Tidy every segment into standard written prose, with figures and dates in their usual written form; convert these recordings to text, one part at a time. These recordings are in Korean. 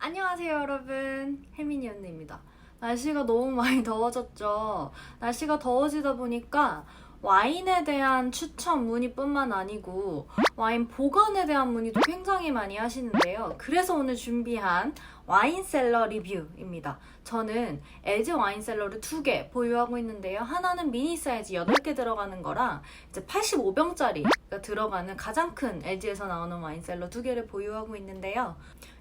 안녕하세요 여러분, 혜민이 언니입니다. 날씨가 너무 많이 더워졌죠. 날씨가 더워지다 보니까 와인에 대한 추천 문의뿐만 아니고 와인 보관에 대한 문의도 굉장히 많이 하시는데요. 그래서 오늘 준비한 와인셀러 리뷰입니다. 저는 LG 와인셀러를 2개 보유하고 있는데요. 하나는 미니 사이즈 8개 들어가는 거랑 이제 85병짜리가 들어가는 가장 큰 LG에서 나오는 와인셀러 2개를 보유하고 있는데요.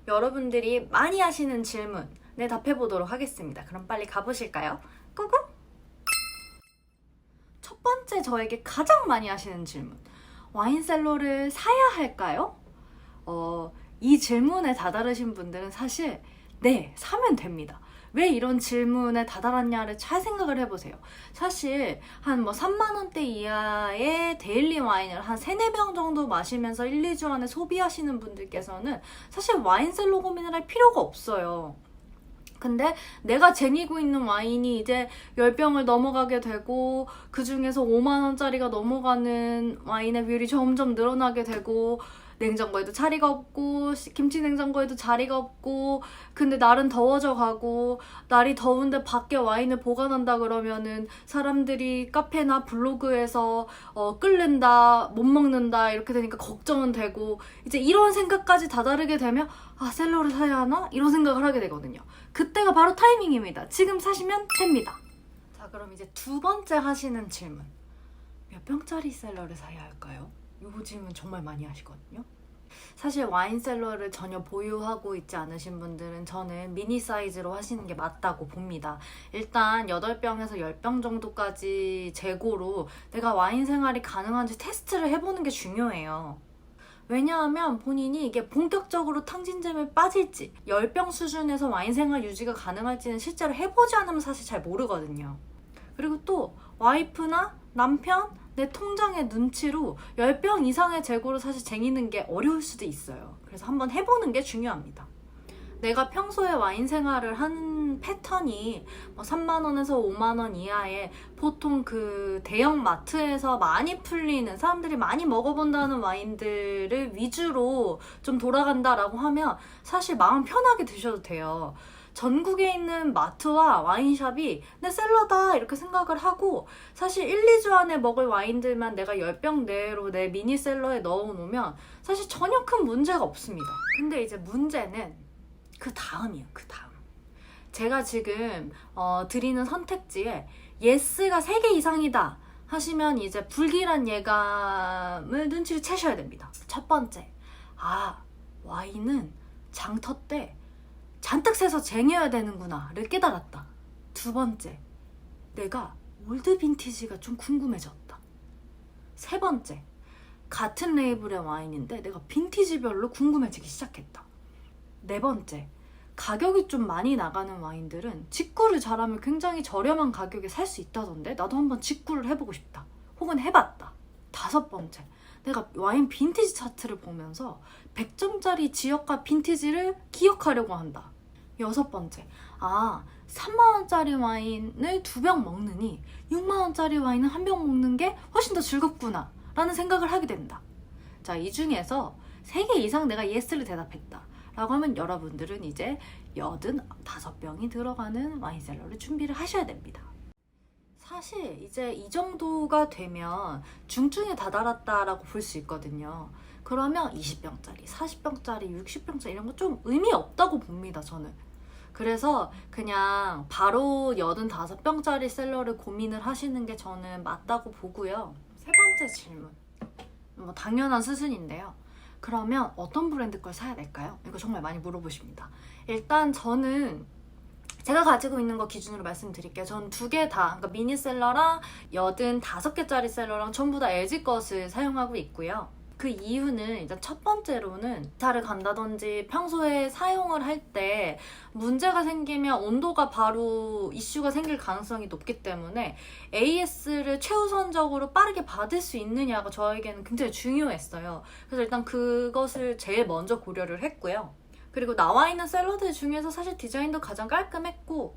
여러분들이 많이 하시는 질문에 답해보도록 하겠습니다. 그럼 빨리 가보실까요? 꾸꾸! 첫 번째 저에게 가장 많이 하시는 질문. 와인셀러를 사야 할까요? 이 질문에 다다르신 분들은 사실 네, 사면 됩니다. 왜 이런 질문에 다다랐냐를 잘 생각을 해보세요. 사실 한 3만 원대 이하의 데일리 와인을 한 3-4병 정도 마시면서 1-2주 안에 소비하시는 분들께서는 사실 와인셀러 고민을 할 필요가 없어요. 근데 내가 쟁이고 있는 와인이 이제 10병을 넘어가게 되고 그 중에서 5만 원짜리가 넘어가는 와인의 비율이 점점 늘어나게 되고 냉장고에도 자리가 없고 김치 냉장고에도 자리가 없고 근데 날은 더워져 가고 날이 더운데 밖에 와인을 보관한다 그러면은 사람들이 카페나 블로그에서 끓는다 못 먹는다 이렇게 되니까 걱정은 되고 이제 이런 생각까지 다다르게 되면 아 셀러를 사야 하나? 이런 생각을 하게 되거든요. 그때가 바로 타이밍입니다. 지금 사시면 됩니다. 자 그럼 이제 두 번째 하시는 질문. 몇 병짜리 셀러를 사야 할까요? 이 질문 정말 많이 하시거든요. 사실 와인셀러를 전혀 보유하고 있지 않으신 분들은 저는 미니 사이즈로 하시는 게 맞다고 봅니다. 일단 8병에서 10병 정도까지 재고로 내가 와인 생활이 가능한지 테스트를 해보는 게 중요해요. 왜냐하면 본인이 이게 본격적으로 탕진잼에 빠질지 10병 수준에서 와인 생활 유지가 가능할지는 실제로 해보지 않으면 사실 잘 모르거든요. 그리고 또 와이프나 남편, 내 통장의 눈치로 10병 이상의 재고로 사실 쟁이는 게 어려울 수도 있어요. 그래서 한번 해보는 게 중요합니다. 내가 평소에 와인 생활을 하는 패턴이 3만 원에서 5만 원 이하의 보통 그 대형 마트에서 많이 풀리는 사람들이 많이 먹어본다는 와인들을 위주로 좀 돌아간다라고 하면 사실 마음 편하게 드셔도 돼요. 전국에 있는 마트와 와인샵이 내 셀러다 이렇게 생각을 하고 사실 1-2주 안에 먹을 와인들만 내가 10병 내로 내 미니셀러에 넣어놓으면 사실 전혀 큰 문제가 없습니다. 근데 이제 문제는 그 다음이에요. 그 다음. 제가 지금 드리는 선택지에 예스가 3개 이상이다 하시면 이제 불길한 예감을 눈치를 채셔야 됩니다. 첫 번째, 와인은 장터 때 잔뜩 새서 쟁여야 되는구나를 깨달았다. 두 번째, 내가 올드 빈티지가 좀 궁금해졌다. 세 번째, 같은 레이블의 와인인데 내가 빈티지별로 궁금해지기 시작했다. 네 번째, 가격이 좀 많이 나가는 와인들은 직구를 잘하면 굉장히 저렴한 가격에 살 수 있다던데 나도 한번 직구를 해보고 싶다. 혹은 해봤다. 다섯 번째, 내가 와인 빈티지 차트를 보면서 100점짜리 지역과 빈티지를 기억하려고 한다. 여섯 번째, 3만원짜리 와인을 2병 먹느니 6만원짜리 와인은 1병 먹는 게 훨씬 더 즐겁구나 라는 생각을 하게 된다. 자, 이 중에서 3개 이상 내가 예스를 대답했다 라고 하면 여러분들은 이제 85병이 들어가는 와인셀러를 준비를 하셔야 됩니다. 사실 이제 이 정도가 되면 중증에 다다랐다라고 볼 수 있거든요. 그러면 20병짜리, 40병짜리, 60병짜리 이런 거 좀 의미 없다고 봅니다, 저는. 그래서 그냥 바로 85병짜리 셀러를 고민을 하시는 게 저는 맞다고 보고요. 세 번째 질문. 당연한 수순인데요. 그러면 어떤 브랜드 걸 사야 될까요? 이거 정말 많이 물어보십니다. 일단 저는 제가 가지고 있는 거 기준으로 말씀드릴게요. 전 2개 다, 그러니까 미니셀러랑 85개짜리 셀러랑 전부 다 LG 것을 사용하고 있고요. 그 이유는 일단 첫 번째로는 차를 간다든지 평소에 사용을 할 때 문제가 생기면 온도가 바로 이슈가 생길 가능성이 높기 때문에 AS를 최우선적으로 빠르게 받을 수 있느냐가 저에게는 굉장히 중요했어요. 그래서 일단 그것을 제일 먼저 고려를 했고요. 그리고 나와 있는 셀러들 중에서 사실 디자인도 가장 깔끔했고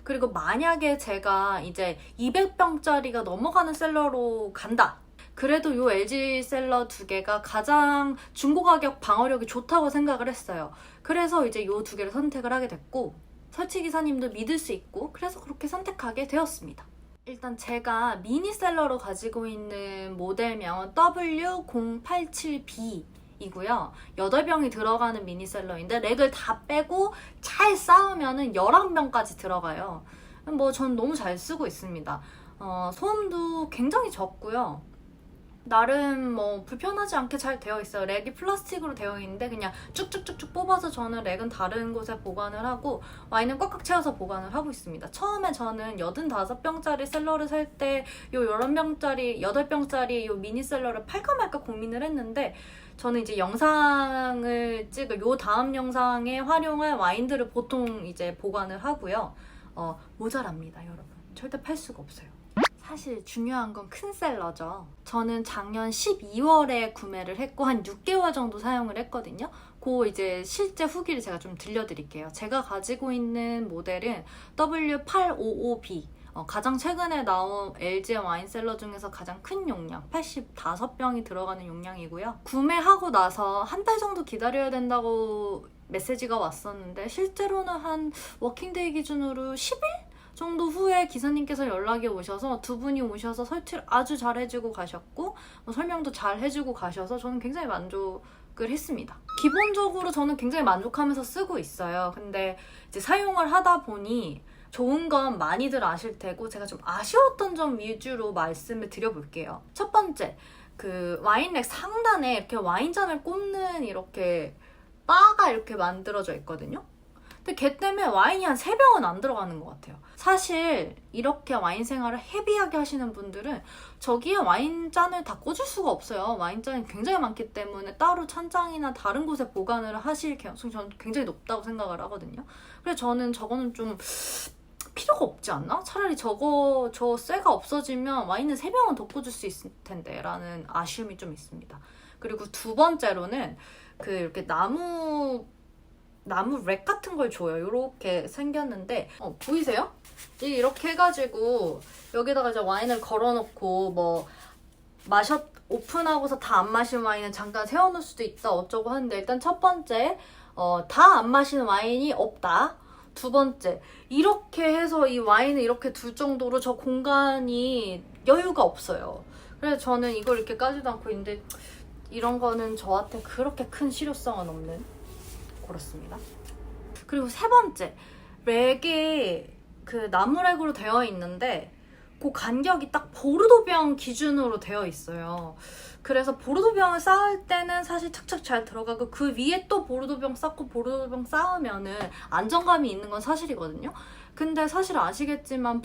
그리고 만약에 제가 이제 200병짜리가 넘어가는 셀러로 간다. 그래도 요 LG 셀러 두 개가 가장 중고가격 방어력이 좋다고 생각을 했어요. 그래서 이제 요 두 개를 선택을 하게 됐고, 설치기사님도 믿을 수 있고, 그래서 그렇게 선택하게 되었습니다. 일단 제가 미니셀러로 가지고 있는 모델명은 W087B 이고요. 8병이 들어가는 미니셀러인데 렉을 다 빼고 잘 쌓으면은 11병까지 들어가요. 뭐 전 너무 잘 쓰고 있습니다. 소음도 굉장히 적고요. 나름 뭐 불편하지 않게 잘 되어 있어요. 렉이 플라스틱으로 되어 있는데 그냥 쭉쭉쭉쭉 뽑아서 저는 렉은 다른 곳에 보관을 하고 와인은 꽉꽉 채워서 보관을 하고 있습니다. 처음에 저는 85병짜리 셀러를 살 때 요 11병짜리, 8병짜리 요 미니셀러를 팔까 말까 고민을 했는데 저는 이제 영상을 찍을 요 다음 영상에 활용할 와인들을 보통 이제 보관을 하고요. 모자랍니다, 여러분. 절대 팔 수가 없어요. 사실 중요한 건 큰 셀러죠. 저는 작년 12월에 구매를 했고 한 6개월 정도 사용을 했거든요. 그 이제 실제 후기를 제가 좀 들려드릴게요. 제가 가지고 있는 모델은 W855B. 가장 최근에 나온 LG 와인셀러 중에서 가장 큰 용량, 85병이 들어가는 용량이고요. 구매하고 나서 한 달 정도 기다려야 된다고 메시지가 왔었는데 실제로는 한 워킹데이 기준으로 10일? 정도 후에 기사님께서 연락이 오셔서 두 분이 오셔서 설치를 아주 잘 해주고 가셨고 설명도 잘 해주고 가셔서 저는 굉장히 만족을 했습니다. 기본적으로 저는 굉장히 만족하면서 쓰고 있어요. 근데 이제 사용을 하다 보니 좋은 건 많이들 아실 테고 제가 좀 아쉬웠던 점 위주로 말씀을 드려볼게요. 첫 번째, 그 와인렉 상단에 이렇게 와인잔을 꼽는 이렇게 바가 이렇게 만들어져 있거든요. 근데 걔 때문에 와인이 한 3병은 안 들어가는 것 같아요. 사실 이렇게 와인 생활을 헤비하게 하시는 분들은 저기에 와인잔을 다 꽂을 수가 없어요. 와인잔이 굉장히 많기 때문에 따로 찬장이나 다른 곳에 보관을 하실 가능성이 저는 굉장히 높다고 생각을 하거든요. 그래서 저는 저거는 좀 필요가 없지 않나? 차라리 저 쇠가 없어지면 와인은 3병은 더 꽂을 수 있을 텐데 라는 아쉬움이 좀 있습니다. 그리고 두 번째로는 그 이렇게 나무 렉 같은 걸 줘요. 이렇게 생겼는데 보이세요? 이렇게 해가지고 여기다가 이제 와인을 걸어놓고 뭐 오픈하고서 다 안 마신 와인은 잠깐 세워놓을 수도 있다 어쩌고 하는데 일단 첫 번째 다 안 마시는 와인이 없다. 두 번째, 이렇게 해서 이 와인을 이렇게 둘 정도로 저 공간이 여유가 없어요. 그래서 저는 이걸 이렇게 까지도 않고 있는데 이런 거는 저한테 그렇게 큰 실효성은 없는 그렇습니다. 그리고 세 번째, 렉이 그 나무렉으로 되어 있는데 그 간격이 딱 보르도병 기준으로 되어 있어요. 그래서 보르도병을 쌓을 때는 사실 착착 잘 들어가고 그 위에 또 보르도병 쌓고 보르도병 쌓으면은 안정감이 있는 건 사실이거든요. 근데 사실 아시겠지만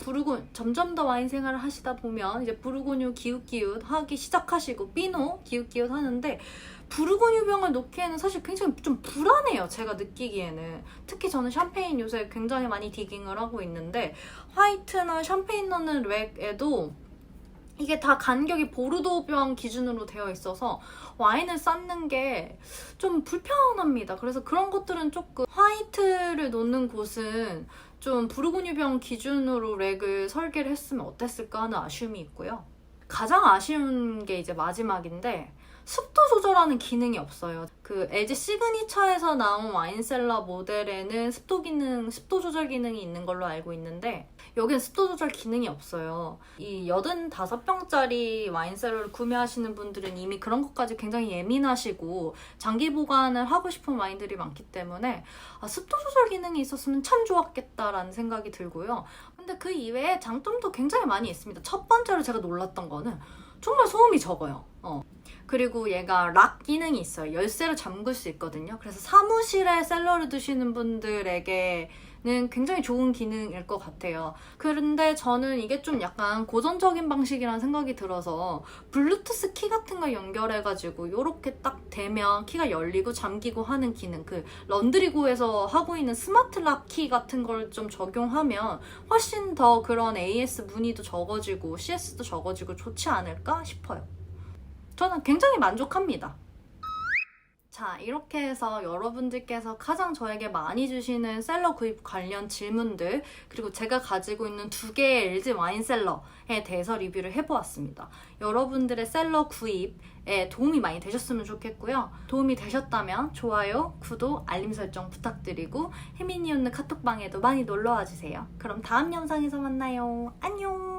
점점 더 와인 생활을 하시다 보면 이제 부르고뉴 기웃기웃 하기 시작하시고 피노 기웃기웃 하는데 부르고뉴 병을 놓기에는 사실 굉장히 좀 불안해요. 제가 느끼기에는. 특히 저는 샴페인 요새 굉장히 많이 디깅을 하고 있는데 화이트나 샴페인 넣는 렉에도 이게 다 간격이 보르도병 기준으로 되어 있어서 와인을 쌓는 게 좀 불편합니다. 그래서 그런 것들은 조금 화이트를 놓는 곳은 좀 부르고뉴병 기준으로 렉을 설계를 했으면 어땠을까 하는 아쉬움이 있고요. 가장 아쉬운 게 이제 마지막인데 습도 조절하는 기능이 없어요. 그 LG 시그니처에서 나온 와인셀러 모델에는 습도 조절 기능이 있는 걸로 알고 있는데 여기는 습도 조절 기능이 없어요. 이 85병짜리 와인셀러를 구매하시는 분들은 이미 그런 것까지 굉장히 예민하시고 장기 보관을 하고 싶은 와인들이 많기 때문에 습도 조절 기능이 있었으면 참 좋았겠다라는 생각이 들고요. 근데 그 이외에 장점도 굉장히 많이 있습니다. 첫 번째로 제가 놀랐던 거는 정말 소음이 적어요. 그리고 얘가 락 기능이 있어요. 열쇠로 잠글 수 있거든요. 그래서 사무실에 셀러를 두시는 분들에게는 굉장히 좋은 기능일 것 같아요. 그런데 저는 이게 좀 약간 고전적인 방식이라는 생각이 들어서 블루투스 키 같은 거 연결해가지고 이렇게 딱 대면 키가 열리고 잠기고 하는 기능, 그 런드리고에서 하고 있는 스마트 락 키 같은 걸 좀 적용하면 훨씬 더 그런 AS 문의도 적어지고 CS도 적어지고 좋지 않을까 싶어요. 저는 굉장히 만족합니다. 자, 이렇게 해서 여러분들께서 가장 저에게 많이 주시는 셀러 구입 관련 질문들, 그리고 제가 가지고 있는 2개의 LG 와인셀러에 대해서 리뷰를 해보았습니다. 여러분들의 셀러 구입에 도움이 많이 되셨으면 좋겠고요. 도움이 되셨다면 좋아요, 구독, 알림 설정 부탁드리고 혜민이 웃는 카톡방에도 많이 놀러와 주세요. 그럼 다음 영상에서 만나요. 안녕!